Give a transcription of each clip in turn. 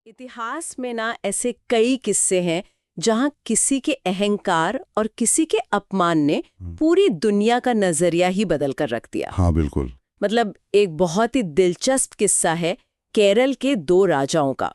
इतिहास में ना ऐसे कई किस्से हैं जहां किसी के अहंकार और किसी के अपमान ने पूरी दुनिया का नजरिया ही बदल कर रख दिया। हाँ बिल्कुल। मतलब एक बहुत ही दिलचस्प किस्सा है केरल के दो राजाओं का।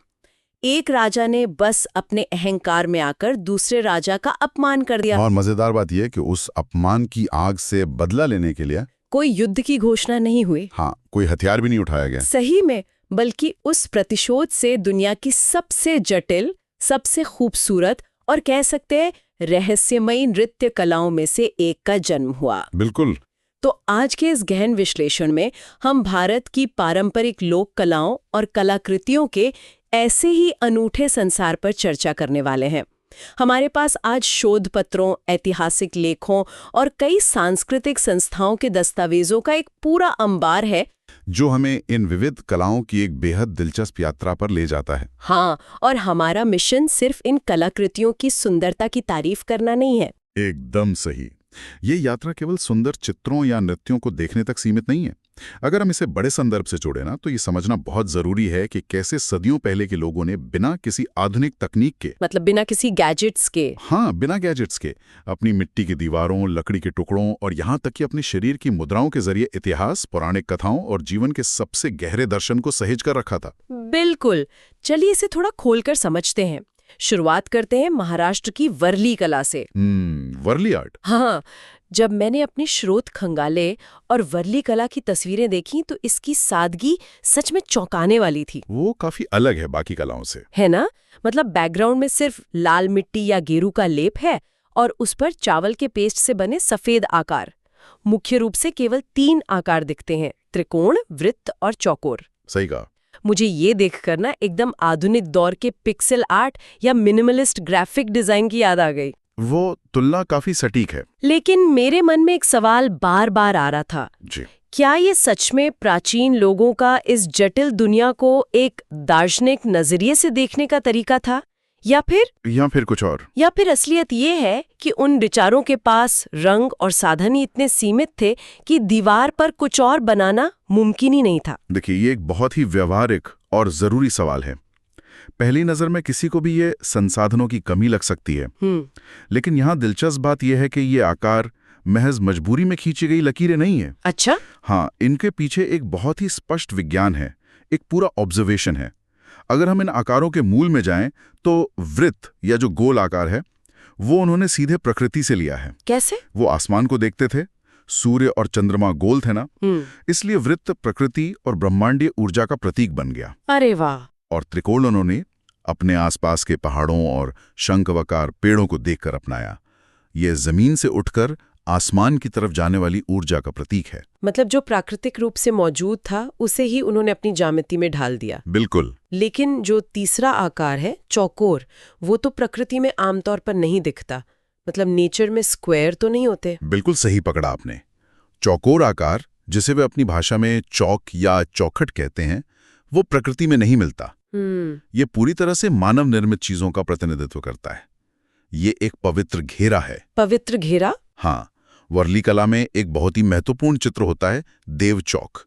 एक राजा ने बस अपने अहंकार में आकर दूसरे राजा का अपमान कर दिया। और मजेदार बात यह कि उस अपमान की आग से बदला लेने के लिए कोई युद्ध की घोषणा नहीं हुई। हाँ, कोई हथियार भी नहीं उठाया गया। सही में, बल्कि उस प्रतिशोध से दुनिया की सबसे जटिल, सबसे खूबसूरत और कह सकते हैं रहस्यमयी नृत्य कलाओं में से एक का जन्म हुआ। बिल्कुल। तो आज के इस गहन विश्लेषण में हम भारत की पारंपरिक लोक कलाओं और कलाकृतियों के ऐसे ही अनूठे संसार पर चर्चा करने वाले हैं। हमारे पास आज शोध पत्रों, ऐतिहासिक लेखों और कई सांस्कृतिक संस्थाओं के दस्तावेजों का एक पूरा अंबार है जो हमें इन विविध कलाओं की एक बेहद दिलचस्प यात्रा पर ले जाता है। हाँ, और हमारा मिशन सिर्फ इन कलाकृतियों की सुंदरता की तारीफ करना नहीं है। एकदम सही। ये यात्रा केवल सुंदर चित्रों या नृत्यों को देखने तक सीमित नहीं है। अगर हम इसे बड़े संदर्भ से जोड़े ना, तो ये समझना बहुत जरूरी है कि कैसे सदियों पहले के लोगों ने बिना किसी आधुनिक तकनीक के, मतलब बिना किसी गैजेट्स के, हाँ बिना गैजेट्स के, अपनी मिट्टी की दीवारों, लकड़ी के टुकड़ों और यहाँ तक कि अपने शरीर की मुद्राओं के जरिए इतिहास, पौराणिक कथाओं और जीवन के सबसे गहरे दर्शन को सहेज कर रखा था। बिल्कुल। चलिए इसे थोड़ा खोलकर समझते हैं। शुरुआत करते हैं महाराष्ट्र की वर्ली कला से। वर्ली आर्ट। हाँ, जब मैंने अपने स्रोत खंगाले और वर्ली कला की तस्वीरें देखी तो इसकी सादगी सच में चौंकाने वाली थी। वो काफी अलग है बाकी कलाओं से, है ना? मतलब बैकग्राउंड में सिर्फ लाल मिट्टी या गेरू का लेप है और उस पर चावल के पेस्ट से बने सफेद आकार। मुख्य रूप से केवल 3 आकार दिखते हैं: त्रिकोण, वृत्त और चौकोर। सही कहा। मुझे ये देखकर ना एकदम आधुनिक दौर के पिक्सेल आर्ट या मिनिमलिस्ट ग्राफिक डिजाइन की याद आ गई। वो तुलना काफी सटीक है। लेकिन मेरे मन में एक सवाल बार बार आ रहा था। जी। क्या ये सच में प्राचीन लोगों का इस जटिल दुनिया को एक दार्शनिक नजरिए से देखने का तरीका था, या फिर कुछ और? या फिर असलियत ये है कि उन विचारों के पास रंग और साधन ही इतने सीमित थे कि दीवार पर कुछ और बनाना मुमकिन ही नहीं था? देखिए, ये एक बहुत ही व्यवहारिक और जरूरी सवाल है। पहली नजर में किसी को भी ये संसाधनों की कमी लग सकती है, लेकिन यहाँ दिलचस्प बात यह है कि ये आकार महज मजबूरी में खींची गई लकीरें नहीं है। अच्छा? हाँ, इनके पीछे एक बहुत ही स्पष्ट विज्ञान है, एक पूरा ऑब्जर्वेशन है। अगर हम इन आकारों के मूल में जाएं, तो वृत्त या जो गोल आकार है वो उन्होंने सीधे प्रकृति से लिया है। कैसे? वो आसमान को देखते थे, सूर्य और चंद्रमा गोल थे ना, इसलिए वृत्त प्रकृति और ब्रह्मांडीय ऊर्जा का प्रतीक बन गया। अरे वाह! और त्रिकोण उन्होंने अपने आसपास के पहाड़ों और शंखवकार पेड़ों को देखकर अपनाया। ये जमीन से उठकर आसमान की तरफ जाने वाली ऊर्जा का प्रतीक है। मतलब जो प्राकृतिक रूप से मौजूद था उसे ही उन्होंने अपनी ज्यामिति में ढाल दिया। बिल्कुल। लेकिन जो तीसरा आकार है, चौकोर, वो तो प्रकृति में आमतौर पर नहीं दिखता। मतलब नेचर में स्क्वायर तो नहीं होते। बिल्कुल सही पकड़ा आपने। चौकोर आकार, जिसे वे अपनी भाषा में चौक या चौखट कहते हैं, वो प्रकृति में नहीं मिलता। ये पूरी तरह से मानव निर्मित चीजों का प्रतिनिधित्व करता है। ये एक पवित्र घेरा है। पवित्र घेरा? हाँ, वर्ली कला में एक बहुत ही महत्वपूर्ण चित्र होता है, देव चौक।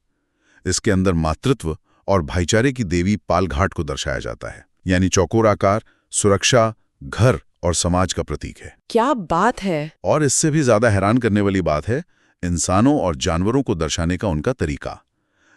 इसके अंदर मातृत्व और भाईचारे की देवी पालघाट को दर्शाया जाता है। यानी चौकोर आकार सुरक्षा, घर और समाज का प्रतीक है। क्या बात है! और इससे भी ज्यादा हैरान करने वाली बात है इंसानों और जानवरों को दर्शाने का उनका तरीका।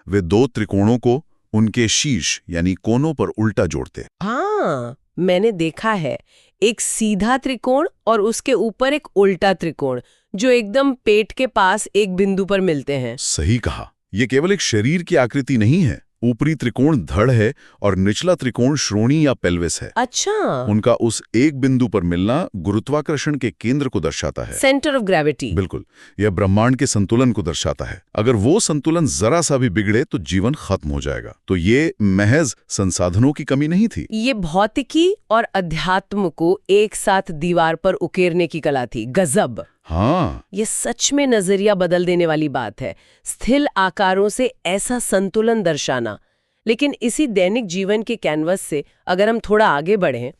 वे 2 त्रिकोणों को उनके शीर्ष यानी कोनों पर उल्टा जोड़ते। हाँ, मैंने देखा है। एक सीधा त्रिकोण और उसके ऊपर एक उल्टा त्रिकोण जो एकदम पेट के पास एक बिंदु पर मिलते हैं। सही कहा। ये केवल एक शरीर की आकृति नहीं है। ऊपरी त्रिकोण धड़ है और निचला त्रिकोण श्रोणी या पेल्विस है। अच्छा। उनका उस एक बिंदु पर मिलना गुरुत्वाकर्षण के केंद्र को दर्शाता है। Centre of gravity. बिल्कुल। यह ब्रह्मांड के संतुलन को दर्शाता है। अगर वो संतुलन जरा सा भी बिगड़े तो जीवन खत्म हो जाएगा। तो ये महज संसाधनों की कमी नहीं थी। ये भौतिकी और अध्यात्म को एक साथ दीवार पर उकेरने की कला थी। गजब! हाँ, ये सच में नजरिया बदल देने वाली बात है, स्थिर आकारों से ऐसा संतुलन दर्शाना। लेकिन इसी दैनिक जीवन के कैनवस से अगर हम थोड़ा आगे बढ़ें,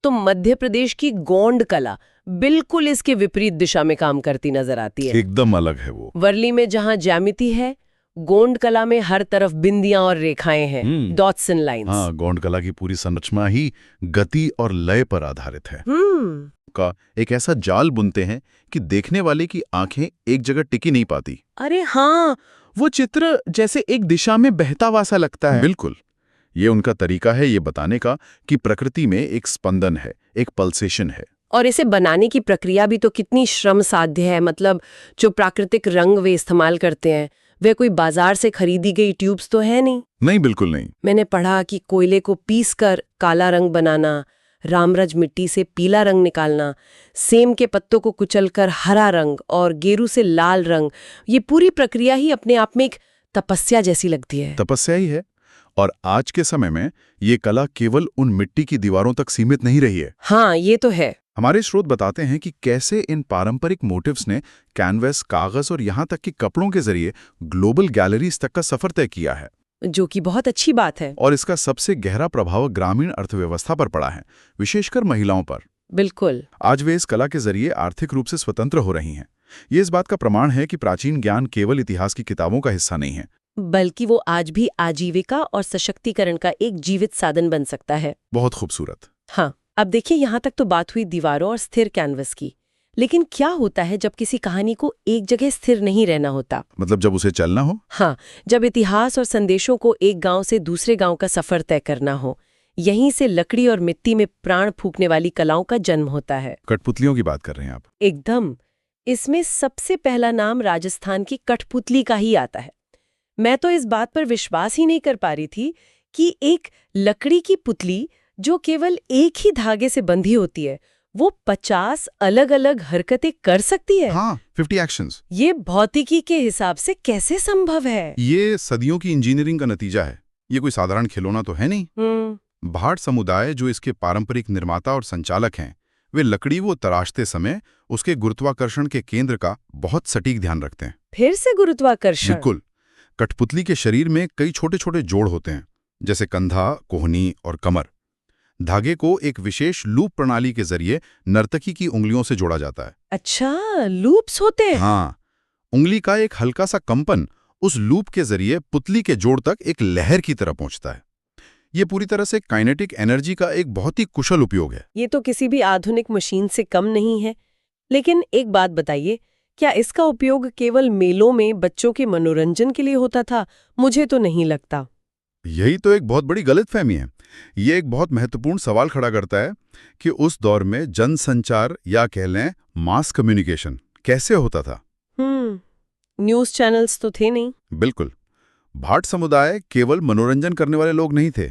तो मध्य प्रदेश की गोंड कला बिल्कुल इसके विपरीत दिशा में काम करती नजर आती है। एकदम अलग है वो। वर्ली में जहां ज्यामिति है, गोंड कला में हर तरफ बिंदियां और रेखाएं हैं, डॉट्स एंड लाइंस। हाँ, गोंड कला की पूरी संरचना ही गति और लय पर आधारित है। का एक ऐसा जाल बुनते हैं कि देखने वाले की आंखें एक जगह टिकी नहीं पाती। अरे हाँ, वो चित्र जैसे एक दिशा में बहता हुआ सा लगता है। बिल्कुल, ये उनका तरीका है ये बताने का कि प्रकृति में एक स्पंदन है, एक पल्सेशन है। और इसे बनाने की प्रक्रिया भी तो कितनी श्रम साध्य है। मतलब जो प्राकृतिक रंग वे इस्तेमाल करते हैं वे कोई बाजार से खरीदी गई ट्यूब्स तो है नहीं। नहीं, बिल्कुल नहीं। मैंने पढ़ा कि कोयले को पीसकर काला रंग बनाना, रामरज मिट्टी से पीला रंग निकालना, सेम के पत्तों को कुचलकर हरा रंग और गेरू से लाल रंग, ये पूरी प्रक्रिया ही अपने आप में एक तपस्या जैसी लगती है। तपस्या ही है। और आज के समय में ये कला केवल उन मिट्टी की दीवारों तक सीमित नहीं रही है। हाँ, ये तो है। हमारे स्रोत बताते हैं कि कैसे इन पारंपरिक मोटिव्स ने कैनवस, कागज और यहाँ तक कि कपड़ों के जरिए ग्लोबल गैलरीज तक का सफर तय किया है, जो कि बहुत अच्छी बात है। और इसका सबसे गहरा प्रभाव ग्रामीण अर्थव्यवस्था पर पड़ा है, विशेषकर महिलाओं पर। बिल्कुल। आज वे इस कला के जरिए आर्थिक रूप से स्वतंत्र हो रही हैं। ये इस बात का प्रमाण है कि प्राचीन ज्ञान केवल इतिहास की किताबों का हिस्सा नहीं है, बल्कि वो आज भी आजीविका और सशक्तिकरण का एक जीवित साधन बन सकता है। बहुत खूबसूरत। हाँ, अब देखिए, यहाँ तक तो बात हुई दीवारों और स्थिर कैनवस की, लेकिन क्या होता है जब किसी कहानी को एक जगह स्थिर नहीं रहना होता? मतलब जब उसे चलना हो? हाँ, जब इतिहास और संदेशों को एक गांव से दूसरे गांव का सफर तय करना हो। यहीं से लकड़ी और मिट्टी में प्राण फूंकने वाली कलाओं का जन्म होता है। कठपुतलियों की बात कर रहे हैं आप? एकदम। इसमें सबसे पहला नाम राजस्थान की कठपुतली का ही आता है। मैं तो इस बात पर विश्वास ही नहीं कर पा रही थी कि एक लकड़ी की पुतली जो केवल एक ही धागे से बंधी होती है, वो 50 अलग-अलग हरकतें कर सकती है। हाँ, 50 एक्शंस। ये भौतिकी के हिसाब से कैसे संभव है? ये सदियों की इंजीनियरिंग का नतीजा है। ये कोई साधारण खिलौना तो है नहीं। भाट समुदाय, जो इसके पारंपरिक निर्माता और संचालक हैं, वे लकड़ी वो तराशते समय उसके गुरुत्वाकर्षण के केंद्र का बहुत सटीक ध्यान रखते हैं। फिर से गुरुत्वाकर्षण? बिल्कुल। कठपुतली के शरीर में कई छोटे छोटे जोड़ होते हैं, जैसे कंधा, कोहनी और कमर। धागे को एक विशेष लूप प्रणाली के जरिए नर्तकी की उंगलियों से जोड़ा जाता है। अच्छा, लूप्स होते हैं? हाँ, उंगली का एक हल्का सा कंपन उस लूप के जरिए पुतली के जोड़ तक एक लहर की तरह पहुंचता है। ये पूरी तरह से काइनेटिक एनर्जी का एक बहुत ही कुशल उपयोग है। ये तो किसी भी आधुनिक मशीन से कम नहीं है। लेकिन एक बात बताइए, क्या इसका उपयोग केवल मेलों में बच्चों के मनोरंजन के लिए होता था? मुझे तो नहीं लगता। यही तो एक बहुत बड़ी गलतफहमी है। ये एक बहुत महत्वपूर्ण सवाल खड़ा करता है कि उस दौर में जनसंचार या कह लें मास कम्युनिकेशन कैसे होता था। न्यूज़ चैनल्स तो थे नहीं। बिल्कुल। भाट समुदाय केवल मनोरंजन करने वाले लोग नहीं थे,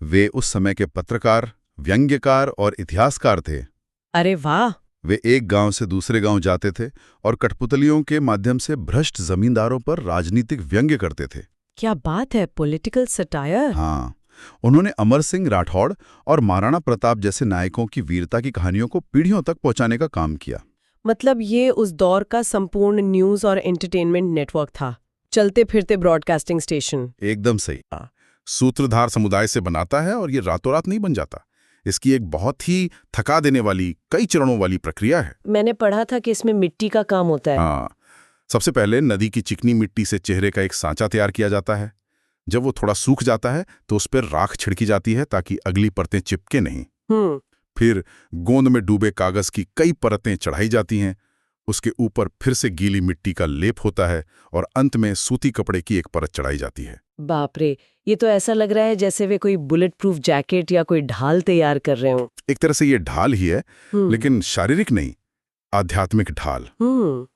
वे उस समय के पत्रकार, व्यंग्यकार और इतिहासकार थे। अरे वाह! वे एक गांव से दूसरे गांव जाते थे और कठपुतलियों के माध्यम से भ्रष्ट जमींदारों पर राजनीतिक व्यंग्य करते थे। क्या बात है, पॉलिटिकल सटायर। हाँ, उन्होंने अमर सिंह राठौड़ और महाराणा प्रताप जैसे नायकों की वीरता की कहानियों को पीढ़ियों तक पहुंचाने का काम किया। मतलब ये उस दौर का संपूर्ण न्यूज़ और एंटरटेनमेंट नेटवर्क था, चलते फिरते ब्रॉडकास्टिंग स्टेशन। एकदम सही। सूत्रधार समुदाय से बनाता है और ये रातों रात नहीं बन जाता। इसकी एक बहुत ही थका देने वाली, कई चरणों वाली प्रक्रिया है। मैंने पढ़ा था कि इसमें मिट्टी का काम होता है। हाँ, सबसे पहले नदी की चिकनी मिट्टी से चेहरे का एक सांचा तैयार किया जाता है। जब वो थोड़ा सूख जाता है तो उस पर राख छिड़की जाती है ताकि अगली परतें चिपके नहीं। फिर गोंद में डूबे कागज की कई परतें चढ़ाई जाती हैं। उसके ऊपर फिर से गीली मिट्टी का लेप होता है और अंत में सूती कपड़े की एक परत चढ़ाई जाती है। बाप रे, ये तो ऐसा लग रहा है जैसे वे कोई बुलेट प्रूफ जैकेट या कोई ढाल तैयार कर रहे हो। एक तरह से ये ढाल ही है, लेकिन शारीरिक नहीं, आध्यात्मिक ढाल।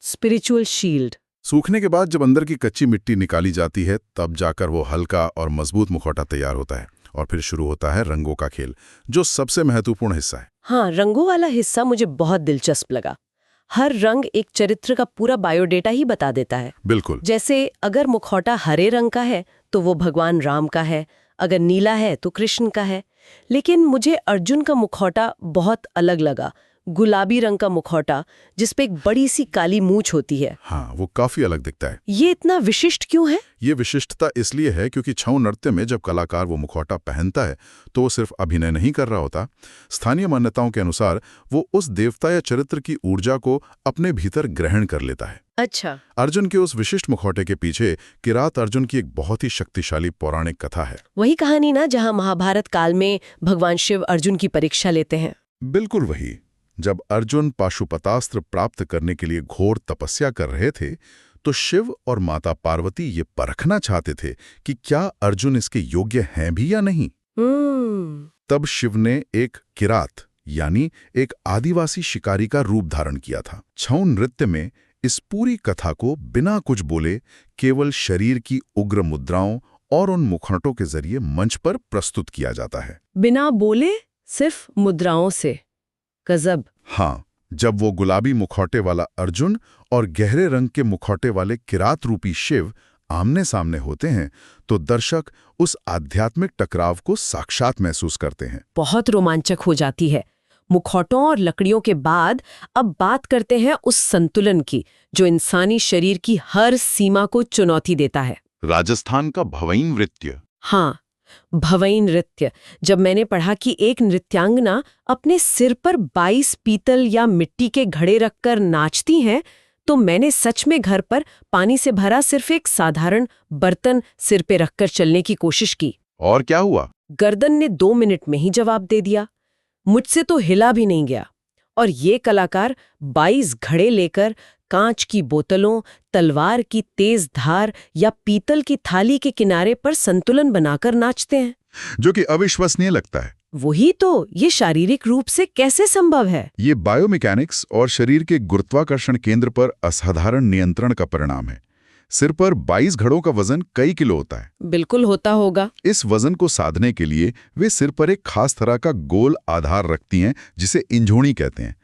Spiritual shield. सूखने के बाद जब अंदर की कच्ची मिट्टी निकाली जाती है, तब जाकर वो हल्का और मजबूत मुखौटा तैयार होता है और फिर शुरू होता है रंगों का खेल, जो सबसे महत्वपूर्ण हिस्सा है। हाँ, रंगों वाला हिस्सा मुझे बहुत दिलचस्प लगा। हर रंग एक चरित्र का पूरा बायोडेटा ही बता देता है। बिल्कुल। जैसे अगर मुखौटा हरे रंग का है तो वो भगवान राम का है, अगर नीला है तो कृष्ण का है। लेकिन मुझे अर्जुन का मुखौटा बहुत अलग लगा। गुलाबी रंग का मुखौटा जिसपे एक बड़ी सी काली मूंछ होती है। हाँ, वो काफी अलग दिखता है। ये इतना विशिष्ट क्यों है? ये विशिष्टता इसलिए है क्योंकि छऊ नृत्य में जब कलाकार वो मुखौटा पहनता है तो वो सिर्फ अभिनय नहीं कर रहा होता। स्थानीय मान्यताओं के अनुसार वो उस देवता या चरित्र की ऊर्जा को अपने भीतर ग्रहण कर लेता है। अच्छा। अर्जुन के उस विशिष्ट मुखौटे के पीछे किरात अर्जुन की एक बहुत ही शक्तिशाली पौराणिक कथा है। वही कहानी ना जहाँ महाभारत काल में भगवान शिव अर्जुन की परीक्षा लेते हैं। बिल्कुल वही। जब अर्जुन पाशुपतास्त्र प्राप्त करने के लिए घोर तपस्या कर रहे थे तो शिव और माता पार्वती ये परखना चाहते थे कि क्या अर्जुन इसके योग्य हैं भी या नहीं। तब शिव ने एक किरात यानी एक आदिवासी शिकारी का रूप धारण किया था। छऊ नृत्य में इस पूरी कथा को बिना कुछ बोले केवल शरीर की उग्र मुद्राओं और उन मुखौटों के जरिए मंच पर प्रस्तुत किया जाता है। बिना बोले, सिर्फ मुद्राओं से। गजब। हाँ, जब वो गुलाबी मुखौटे वाला अर्जुन और गहरे रंग के मुखौटे वाले किरात रूपी शिव आमने सामने होते हैं तो दर्शक उस आध्यात्मिक टकराव को साक्षात महसूस करते हैं। बहुत रोमांचक हो जाती है। मुखौटों और लकड़ियों के बाद अब बात करते हैं उस संतुलन की जो इंसानी शरीर की हर सीमा को चुनौती देता है। राजस्थान का भवई नृत्य। हाँ, भवई नृत्य। जब मैंने पढ़ा कि एक नृत्यांगना अपने सिर पर 22 पीतल या मिट्टी के घड़े रखकर नाचती हैं, तो मैंने सच में घर पर पानी से भरा सिर्फ एक साधारण बर्तन सिर पे रखकर चलने की कोशिश की। और क्या हुआ? गर्दन ने 2 मिनट में ही जवाब दे दिया। मुझसे तो हिला भी नहीं गया। और ये कलाकार 22 घड़े लेकर कांच की बोतलों, तलवार की तेज धार या पीतल की थाली के किनारे पर संतुलन बनाकर नाचते हैं, जो कि अविश्वसनीय लगता है। वही तो, ये शारीरिक रूप से कैसे संभव है? ये बायोमैकेनिक्स और शरीर के गुरुत्वाकर्षण केंद्र पर असाधारण नियंत्रण का परिणाम है। सिर पर 22 घड़ों का वजन कई किलो होता है। बिल्कुल होता होगा। इस वजन को साधने के लिए वे सिर पर एक खास तरह का गोल आधार रखती हैं जिसे इंझोणी कहते हैं।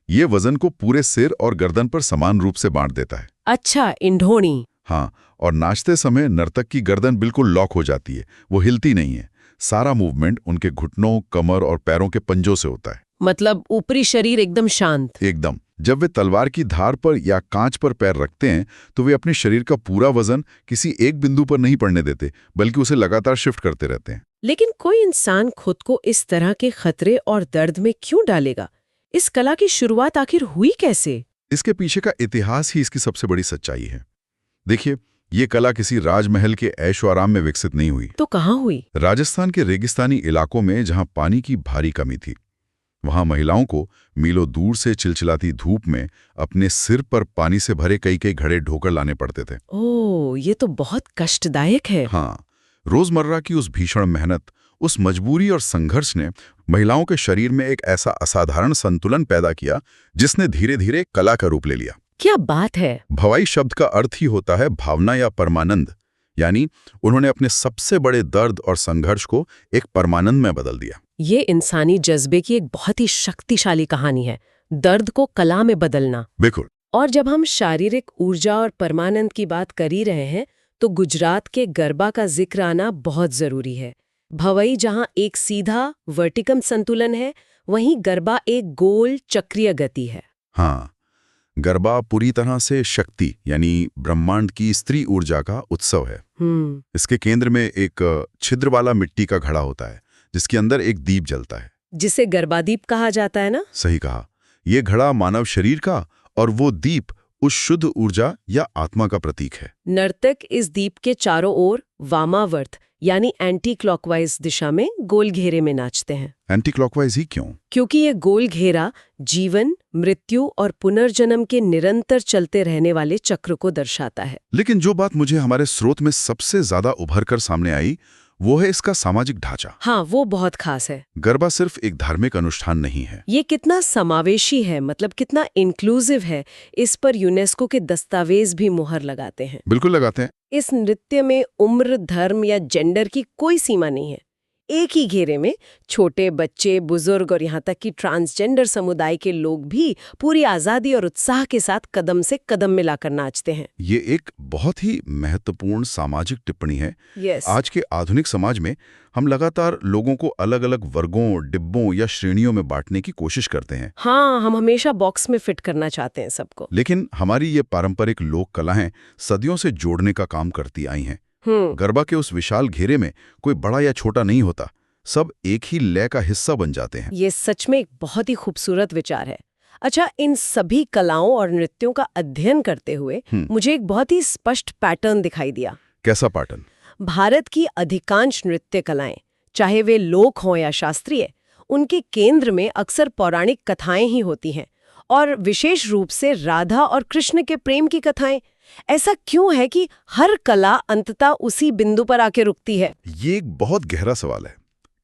ये वजन को पूरे सिर और गर्दन पर समान रूप से बांट देता है। अच्छा, इंझोणी। हाँ, और नाचते समय नर्तक की गर्दन बिल्कुल लॉक हो जाती है, वो हिलती नहीं है। सारा मूवमेंट उनके घुटनों, कमर और पैरों के पंजों से होता है। मतलब ऊपरी शरीर एकदम शांत। एकदम। जब वे तलवार की धार पर या कांच पर पैर रखते हैं तो वे अपने शरीर का पूरा वजन किसी एक बिंदु पर नहीं पड़ने देते, बल्कि उसे लगातार शिफ्ट करते रहते हैं। लेकिन कोई इंसान खुद को इस तरह के खतरे और दर्द में क्यों डालेगा? इस कला की शुरुआत आखिर हुई कैसे? इसके पीछे का इतिहास ही इसकी सबसे बड़ी सच्चाई है। देखिए, ये कला किसी राजमहल के ऐशो आराम में विकसित नहीं हुई। तो कहाँ हुई? राजस्थान के रेगिस्तानी इलाकों में, जहां पानी की भारी कमी थी। वहां महिलाओं को मीलों दूर से चिलचिलाती धूप में अपने सिर पर पानी से भरे कई कई घड़े ढोकर लाने पड़ते थे। ओह, ये तो बहुत कष्टदायक है। हाँ, रोजमर्रा की उस भीषण मेहनत, उस मजबूरी और संघर्ष ने महिलाओं के शरीर में एक ऐसा असाधारण संतुलन पैदा किया जिसने धीरे धीरे कला का रूप ले लिया। क्या बात है! भवाई शब्द का अर्थ ही होता है भावना या परमानंद, यानी उन्होंने अपने सबसे बड़े दर्द और संघर्ष को एक परमानंद में बदल दिया। ये इंसानी जज्बे की एक बहुत ही शक्तिशाली कहानी है, दर्द को कला में बदलना। बिल्कुल। और जब हम शारीरिक ऊर्जा और परमानंद की बात कर ही रहे हैं तो गुजरात के गरबा का जिक्र आना बहुत जरूरी है। भवई जहां एक सीधा वर्टिकल संतुलन है, वहीं गरबा एक गोल चक्रीय गति है। हाँ, गरबा पूरी तरह से शक्ति यानी ब्रह्मांड की स्त्री ऊर्जा का उत्सव है। इसके केंद्र में एक छिद्र वाला मिट्टी का घड़ा होता है जिसके अंदर एक दीप जलता है, जिसे गरबादीप कहा जाता है ना? सही कहा। ये घड़ा मानव शरीर का और वो दीप उस शुद्ध ऊर्जा या आत्मा का प्रतीक है। नर्तक इस दीप के चारों ओर वामावर्त यानी एंटी क्लॉकवाइज दिशा में गोल घेरे में नाचते हैं। एंटी क्लॉकवाइज ही क्यों? क्योंकि ये गोल घेरा जीवन, मृत्यु और पुनर्जन्म के निरंतर चलते रहने वाले चक्र को दर्शाता है। लेकिन जो बात मुझे हमारे स्रोत में सबसे ज्यादा उभर कर सामने आई वो है इसका सामाजिक ढांचा। हाँ, वो बहुत खास है। गरबा सिर्फ एक धार्मिक अनुष्ठान नहीं है। ये कितना समावेशी है, मतलब कितना इंक्लूसिव है, इस पर यूनेस्को के दस्तावेज भी मुहर लगाते हैं। बिल्कुल लगाते हैं। इस नृत्य में उम्र, धर्म या जेंडर की कोई सीमा नहीं है। एक ही घेरे में छोटे बच्चे, बुजुर्ग और यहाँ तक कि ट्रांसजेंडर समुदाय के लोग भी पूरी आजादी और उत्साह के साथ कदम से कदम मिलाकर नाचते हैं। ये एक बहुत ही महत्वपूर्ण सामाजिक टिप्पणी है। Yes. आज के आधुनिक समाज में हम लगातार लोगों को अलग अलग वर्गों, डिब्बों या श्रेणियों में बांटने की कोशिश करते हैं। हाँ, हम हमेशा बॉक्स में फिट करना चाहते हैं सबको। लेकिन हमारी ये पारंपरिक लोक कलाएं सदियों से जोड़ने का काम करती आई हैं। गरबा के उस विशाल घेरे में कोई बड़ा या छोटा नहीं होता, सब एक ही लय का हिस्सा बन जाते हैं। ये सच में एक बहुत ही खूबसूरत विचार है। अच्छा, इन सभी कलाओं और नृत्यों का अध्ययन करते हुए मुझे एक बहुत ही स्पष्ट पैटर्न दिखाई दिया। कैसा पैटर्न? भारत की अधिकांश नृत्य कलाएं, चाहे वे लोक हों या शास्त्रीय, उनके केंद्र में अक्सर पौराणिक कथाएं ही होती हैं, और विशेष रूप से राधा और कृष्ण के प्रेम की कथाएं। ऐसा क्यों है कि हर कला अंततः उसी बिंदु पर आके रुकती है? ये एक बहुत गहरा सवाल है।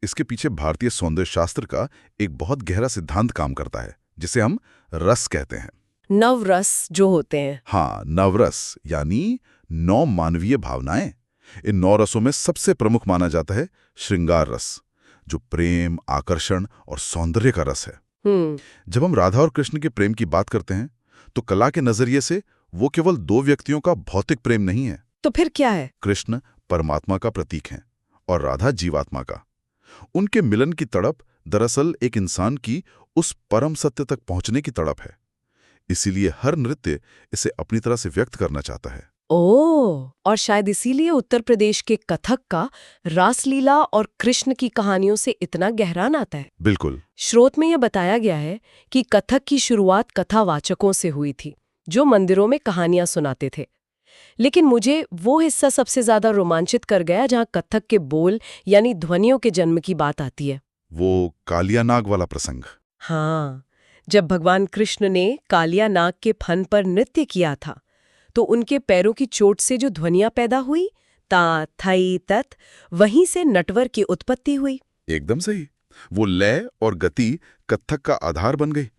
इसके पीछे भारतीय सौंदर्य शास्त्र का एक बहुत गहरा सिद्धांत काम करता है, जिसे हम रस कहते हैं। नवरस जो होते हैं। हाँ, नवरस यानी 9 मानवीय भावनाएं। इन 9 रसों में सबसे प्रमुख माना जाता है श्रृंगार रस, जो प्रेम, आकर्षण और सौंदर्य का रस है। जब हम राधा और कृष्ण के प्रेम की बात करते हैं तो कला के नजरिए से वो केवल 2 व्यक्तियों का भौतिक प्रेम नहीं है। तो फिर क्या है? कृष्ण परमात्मा का प्रतीक है और राधा जीवात्मा का। उनके मिलन की तड़प दरअसल एक इंसान की उस परम सत्य तक पहुंचने की तड़प है। इसीलिए हर नृत्य इसे अपनी तरह से व्यक्त करना चाहता है। ओह, और शायद इसीलिए उत्तर प्रदेश के कथक का रासलीला और कृष्ण की कहानियों से इतना गहरा नाता है। बिल्कुल। स्रोत में यह बताया गया है कि कथक की शुरुआत कथावाचकों से हुई थी, जो मंदिरों में कहानियां सुनाते थे। लेकिन मुझे वो हिस्सा सबसे ज्यादा रोमांचित कर गया जहां कथक के बोल यानी ध्वनियों के जन्म की बात आती है। वो कालिया नाग वाला प्रसंग। हाँ, जब भगवान कृष्ण ने कालिया नाग के फन पर नृत्य किया था तो उनके पैरों की चोट से जो ध्वनियां पैदा हुई, ता, थई, तत, वहीं से नटवर की उत्पत्ति हुई। एकदम सही। वो लय और गति कथक का आधार बन गई।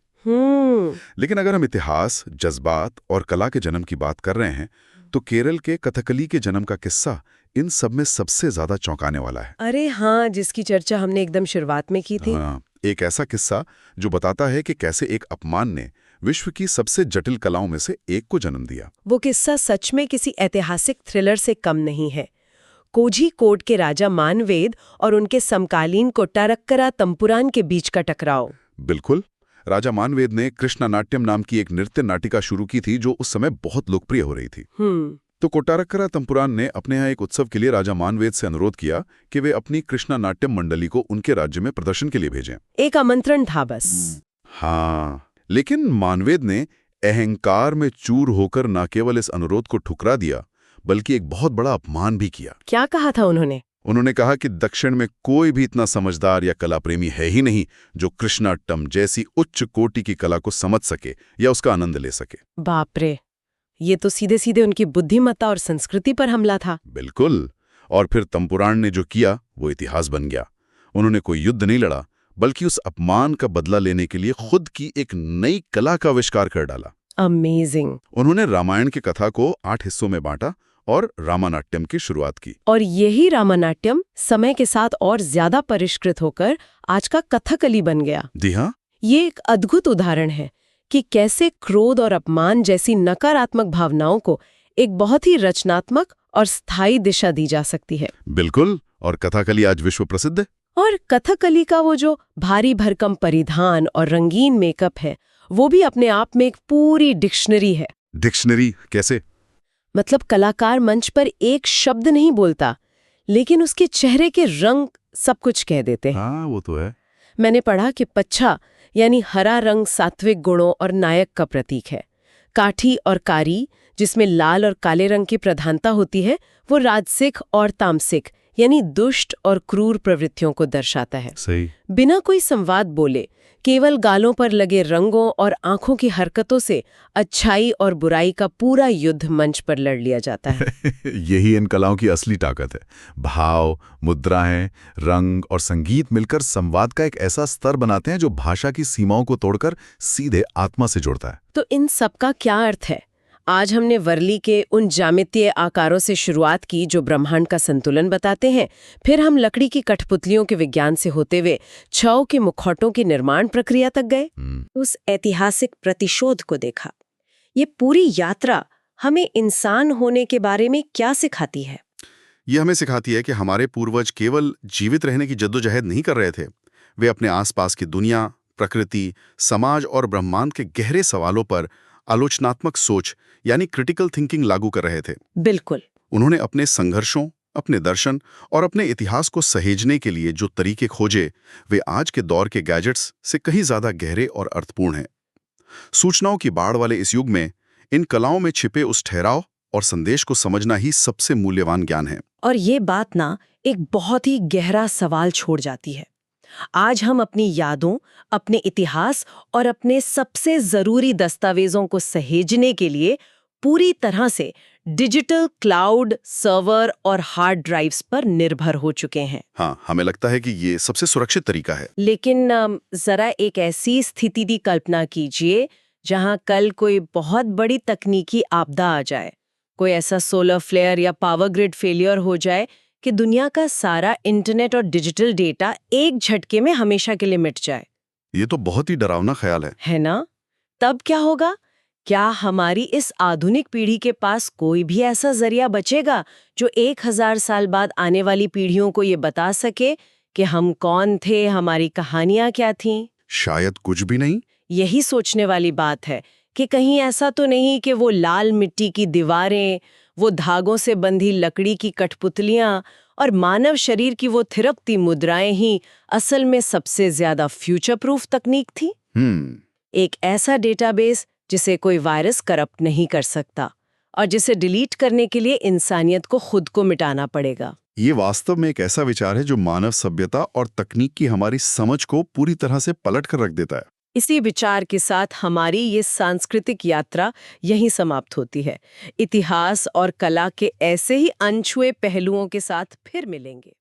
लेकिन अगर हम इतिहास, जज्बात और कला के जन्म की बात कर रहे हैं तो केरल के कथकली के जन्म का किस्सा इन सब में सबसे ज्यादा चौंकाने वाला है। अरे हाँ, जिसकी चर्चा हमने एकदम शुरुआत में की थी। हाँ, एक ऐसा किस्सा जो बताता है कि कैसे एक अपमान ने विश्व की सबसे जटिल कलाओं में से एक को जन्म दिया। वो किस्सा सच में किसी ऐतिहासिक थ्रिलर से कम नहीं है। कोझीकोड के राजा मानवेद और उनके समकालीन कोट्टारक्करा तंपुरान के बीच का टकराव। बिल्कुल। राजा मानवेद ने कृष्णा नाट्यम नाम की एक नृत्य नाटिका शुरू की थी जो उस समय बहुत लोकप्रिय हो रही थी। तो कोट्टारक्करा तंपुरान ने अपने यहाँ एक उत्सव के लिए राजा मानवेद से अनुरोध किया कि वे अपनी कृष्णा नाट्यम मंडली को उनके राज्य में प्रदर्शन के लिए भेजें। एक आमंत्रण था बस। हाँ, लेकिन मानवेद ने अहंकार में चूर होकर न केवल इस अनुरोध को ठुकरा दिया बल्कि एक बहुत बड़ा अपमान भी किया। क्या कहा था उन्होंने? उन्होंने कहा कि दक्षिण में कोई भी इतना समझदार या कला प्रेमी है ही नहीं जो कृष्णाट्टम जैसी उच्च कोटि की कला को समझ सके या उसका आनंद ले सके। बाप रे, ये तो सीधे सीधे उनकी बुद्धिमत्ता और संस्कृति पर हमला था। बिल्कुल। और फिर तंपुरान ने जो किया वो इतिहास बन गया। उन्होंने कोई युद्ध नहीं लड़ा बल्कि उस अपमान का बदला लेने के लिए खुद की एक नई कला का आविष्कार कर डाला। अमेजिंग। उन्होंने रामायण की कथा को 8 हिस्सों में बांटा और रामानाट्यम की शुरुआत की। और यही रामानाट्यम समय के साथ और ज्यादा परिष्कृत होकर आज का कथकली बन गया। जी हाँ। ये एक अद्भुत उदाहरण है कि कैसे क्रोध और अपमान जैसी नकारात्मक भावनाओं को एक बहुत ही रचनात्मक और स्थायी दिशा दी जा सकती है। बिल्कुल। और कथकली आज विश्व प्रसिद्ध है। और कथकली का वो जो भारी भरकम परिधान और रंगीन मेकअप है वो भी अपने आप में एक पूरी डिक्शनरी है। डिक्शनरी कैसे? मतलब कलाकार मंच पर एक शब्द नहीं बोलता लेकिन उसके चेहरे के रंग सब कुछ कह देते हैं। हाँ, वो तो है। मैंने पढ़ा कि पच्छा यानी हरा रंग सात्विक गुणों और नायक का प्रतीक है। काठी और कारी जिसमें लाल और काले रंग की प्रधानता होती है वो राजसिक और तामसिक यानी दुष्ट और क्रूर प्रवृत्तियों को दर्शाता है। सही। बिना कोई संवाद बोले केवल गालों पर लगे रंगों और आंखों की हरकतों से अच्छाई और बुराई का पूरा युद्ध मंच पर लड़ लिया जाता है। यही इन कलाओं की असली ताकत है। भाव, मुद्राएं, रंग और संगीत मिलकर संवाद का एक ऐसा स्तर बनाते हैं जो भाषा की सीमाओं को तोड़कर सीधे आत्मा से जोड़ता है। तो इन सब का क्या अर्थ है? आज हमने वर्ली के उन ज्यामितीय आकारों से शुरुआत की जो ब्रह्मांड का संतुलन बताते हैं। फिर हम लकड़ी की कठपुतलियों के विज्ञान से होते हुए छौ के मुखौटों की निर्माण प्रक्रिया तक गए। उस ऐतिहासिक प्रतिशोध को देखा। ये पूरी यात्रा हमें इंसान होने के बारे में क्या सिखाती है? ये हमें सिखाती है कि हमारे पूर्वज केवल जीवित रहने की जद्दोजहद नहीं कर रहे थे। वे अपने आसपास की दुनिया, प्रकृति, समाज और ब्रह्मांड के गहरे सवालों पर आलोचनात्मक सोच यानी क्रिटिकल थिंकिंग लागू कर रहे थे। बिल्कुल। उन्होंने अपने संघर्षों, अपने दर्शन और अपने इतिहास को सहेजने के लिए जो तरीके खोजे, वे आज के दौर के गैजेट्स से कहीं ज्यादा गहरे और अर्थपूर्ण हैं। सूचनाओं की बाढ़ वाले इस युग में इन कलाओं में छिपे उस ठहराव और संदेश को समझना ही सबसे मूल्यवान ज्ञान है। और ये बात ना एक बहुत ही गहरा सवाल छोड़ जाती है। आज हम अपनी यादों, अपने इतिहास और अपने सबसे जरूरी दस्तावेजों को सहेजने के लिए पूरी तरह से डिजिटल क्लाउड, सर्वर और हार्ड ड्राइव्स पर निर्भर हो चुके हैं। हाँ, हमें लगता है कि ये सबसे सुरक्षित तरीका है। लेकिन जरा एक ऐसी स्थिति की कल्पना कीजिए जहां कल कोई बहुत बड़ी तकनीकी आपदा आ जाए, कोई ऐसा सोलर फ्लेयर या पावर ग्रिड फेलियर हो जाए कि दुनिया का सारा इंटरनेट और डिजिटल डेटा एक झटके में हमेशा के लिए मिट जाए। ये तो बहुत ही डरावना ख्याल है ना? तब क्या होगा? क्या हमारी इस आधुनिक पीढ़ी के पास कोई भी ऐसा जरिया बचेगा जो 1000 साल बाद आने वाली पीढ़ियों को ये बता सके कि हम कौन थे, हमारी कहानियां क्या थीं? शायद कुछ भी नहीं। यही सोचने वाली बात है कि कहीं ऐसा तो नहीं कि वो लाल मिट्टी की दीवारें, वो धागों से बंधी लकड़ी की कठपुतलियां और मानव शरीर की वो थिरकती मुद्राएं ही असल में सबसे ज्यादा फ्यूचर प्रूफ तकनीक थी। एक ऐसा डेटाबेस जिसे कोई वायरस करप्ट नहीं कर सकता और जिसे डिलीट करने के लिए इंसानियत को खुद को मिटाना पड़ेगा। ये वास्तव में एक ऐसा विचार है जो मानव सभ्यता और तकनीक की हमारी समझ को पूरी तरह से पलट कर रख देता है। इसी विचार के साथ हमारी ये सांस्कृतिक यात्रा यहीं समाप्त होती है। इतिहास और कला के ऐसे ही अनछुए पहलुओं के साथ फिर मिलेंगे।